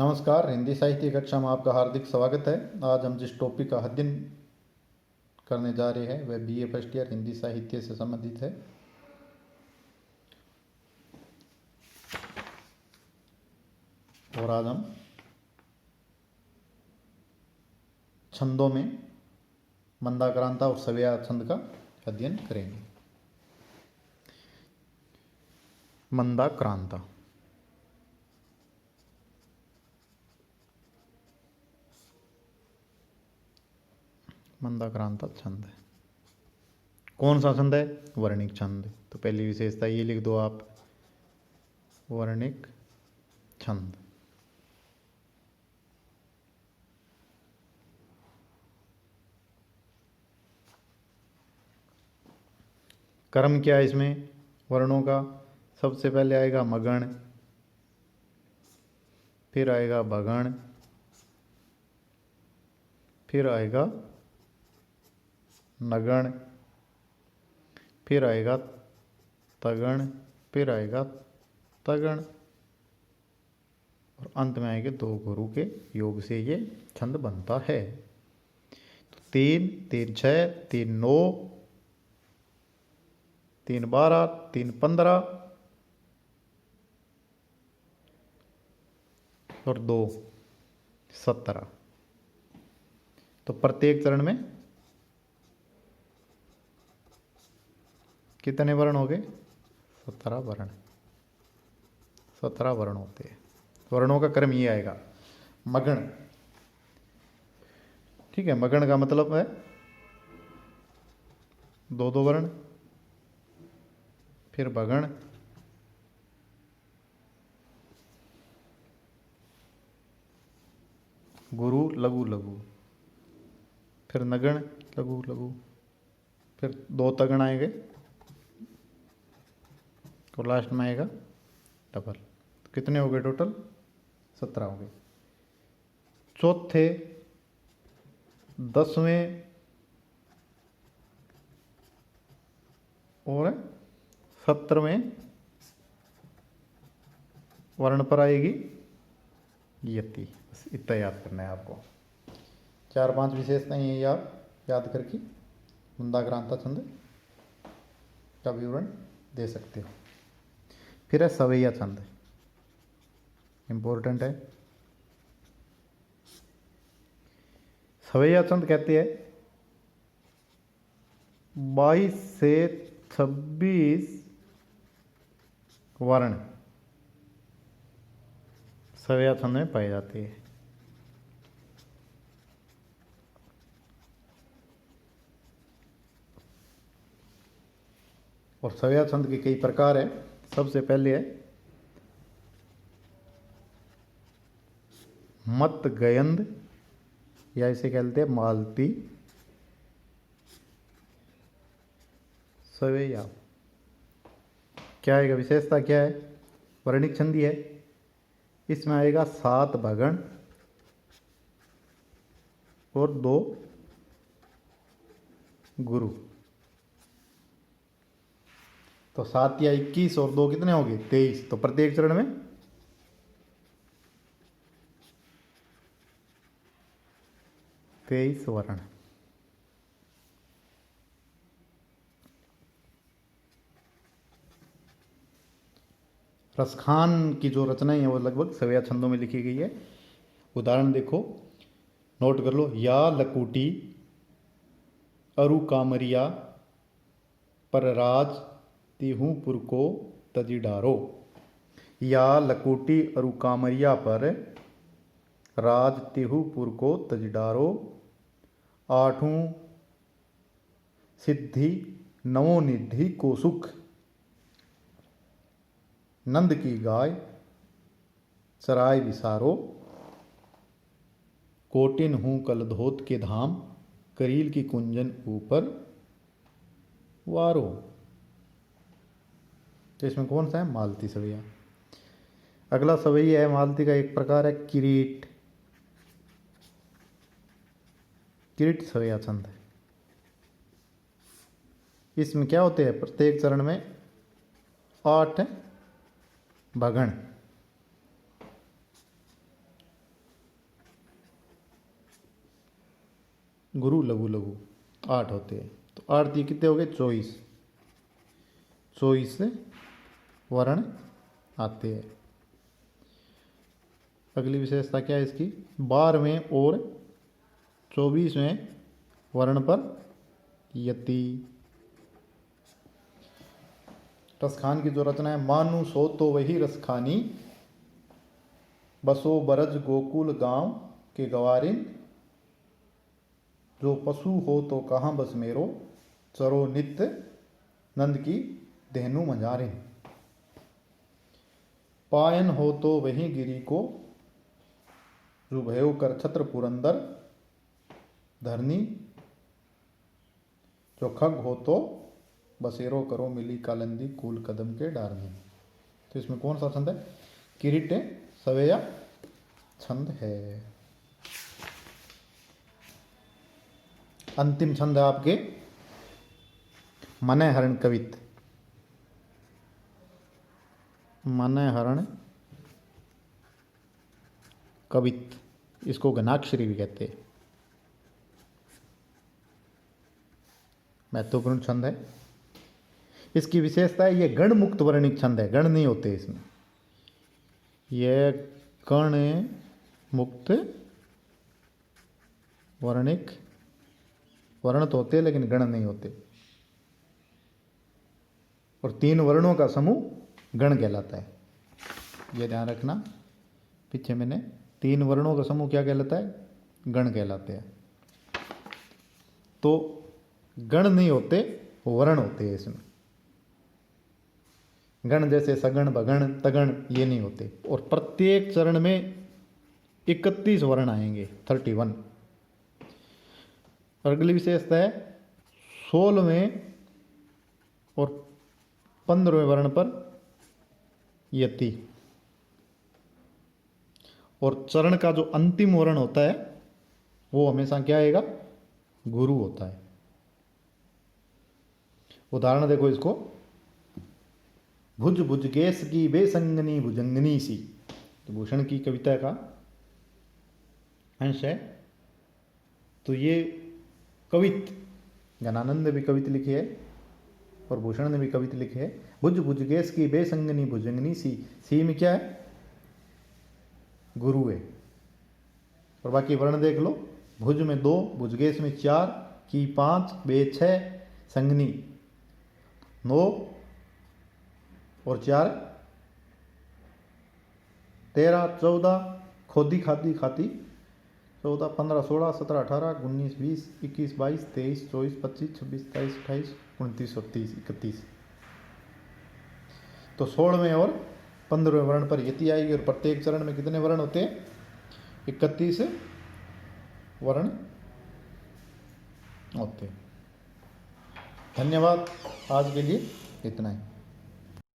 नमस्कार। हिंदी साहित्य कक्षा में आपका हार्दिक स्वागत है। आज हम जिस टॉपिक का अध्ययन करने जा रहे हैं वह बीए फर्स्ट ईयर हिंदी साहित्य से संबंधित है। और आज हम छंदों में मंदाक्रांता और सवेया छंद का अध्ययन करेंगे। मंदाक्रांता मंदाक्रांता छंद है। कौन सा छंद है? वर्णिक छंद। तो पहली विशेषता ये लिख दो आप, वर्णिक छंद। क्रम क्या है इसमें वर्णों का? सबसे पहले आएगा मगण, फिर आएगा भगण, फिर आएगा नगण, फिर आएगा तगण, फिर आएगा तगण और अंत में आएंगे दो गुरु के योग से ये छंद बनता है। तो 3 3 6 3 9 3 12 3 15 और 2 17। तो प्रत्येक चरण में कितने वर्ण हो गए? 17 वर्ण। 17 वर्ण होते हैं। वर्णों का क्रम ये आएगा। मगण, ठीक है, मगण का मतलब है 2 वर्ण, फिर भगण, गुरु लघु लघु, फिर नगण लघु लघु, फिर 2 तगण आएंगे और लास्ट में आएगा डबल। तो कितने हो गए टोटल? 17 हो गए। चौथे 10वें और 17वें वर्ण पर आएगी यति। बस इतना याद करना है आपको। 4-5 विशेषताएं ये याद करके मंदाक्रांता छंद का विवरण दे सकते हो। फिर है सवेया छंद, इंपॉर्टेंट है। सवेया छंद कहते हैं 22 से 26 वर्ण सवेया छंद में पाए जाते हैं। और सवेया छंद के कई प्रकार है। सबसे पहले है मत गयंद, या इसे कहते हैं मालती सवेया। क्या आएगा? विशेषता क्या है? वर्णिक छंदी है। इसमें आएगा 7 भगण और 2 गुरु। तो 7 या 21 और 2 कितने हो गए? 23। तो प्रत्येक चरण में 23 वर्ण। रसखान की जो रचनाएं हैं वो लगभग सवेया छंदों में लिखी गई है। उदाहरण देखो, नोट कर लो। या लकुटी अरु कामरिया पर राज तिहुपुर को तजिडारो। या लकुटी अरु कामरिया पर राज तिहुपुर को तजिडारो। 8 सिद्धि 9 निधि को सुख। नंद की गाय चराय विसारो। कोटिन हूँ कलधोत के धाम, करील की कुंजन ऊपर वारो। तो इसमें कौन सा है? मालती सवेया। अगला सवेया है मालती का एक प्रकार है किरीट। किरीट सवेया छंद है। इसमें क्या होते हैं? प्रत्येक चरण में 8 भगण गुरु लघु लघु 8 होते हैं। तो 8 दिए कितने हो गए 24। 24 वर्ण आते हैं। अगली विशेषता क्या है इसकी, 12वें और 24वें वर्ण पर यति। रसखान की जो रचना है, मानु सो तो वही रसखानी, बसो बरज गोकुल गांव के गवारिन, जो पशु हो तो कहाँ बस मेरो, चरो नित्य नंद की देहनु मझारिन। पायन हो तो वही गिरी को, जो भयो कर छत्र पुरंदर धरनी, जो खग हो तो बसेरो करो मिली कालंदी कूल कदम के डारनी। तो इसमें कौन सा छंद है, किरीट सवेया छंद है। अंतिम छंद है आपके मन हरण कवित। मन हरण कवित, इसको घनाक्षरी भी कहते हैं। महत्वपूर्ण छंद है। इसकी विशेषता है, यह गण मुक्त वर्णिक छंद है, गण नहीं होते इसमें। यह गण मुक्त वर्णिक, वर्ण तो होते हैं लेकिन गण नहीं होते। और 3 वर्णों का समूह गण कहलाता है, यह ध्यान रखना। पीछे मैंने 3 वर्णों का समूह क्या कहलाता है, गण कहलाते हैं। तो गण नहीं होते, वर्ण होते हैं इसमें। गण जैसे सगण भगण तगण ये नहीं होते। और प्रत्येक चरण में 31 वर्ण आएंगे, 31। अगली विशेषता है 16वें और 15वें वर्ण पर यति। और चरण का जो अंतिम वर्ण होता है वो हमेशा क्या आएगा, गुरु होता है। उदाहरण देखो इसको, भुज भुजगेश की बेसंगनी भुजंगनी सी, तो भूषण की कविता का अंश है। तो ये कवित ज्ञानानंद ने भी कवित लिखी है और भूषण ने भी कवित लिखी है। भुज भुजगेश की बेसंगनी भुजंगनी सी, सी में क्या है, गुरु है। और बाकी वर्ण देख लो, भुज में 2, भुजगेश में 4, की 5, बे 6, संगनी 9 और 4 13, 14, खोदी खादी खाती 14, 15, 16, 17, 18, 19, 20, 21, 22, 23, 24, 25, 26, 27, 28, 29 और 30, 31। तो 16वें और 15वें वर्ण पर यति आएगी। और प्रत्येक चरण में कितने वर्ण होते हैं, 31 वर्ण होते हैं। धन्यवाद, आज के लिए इतना ही।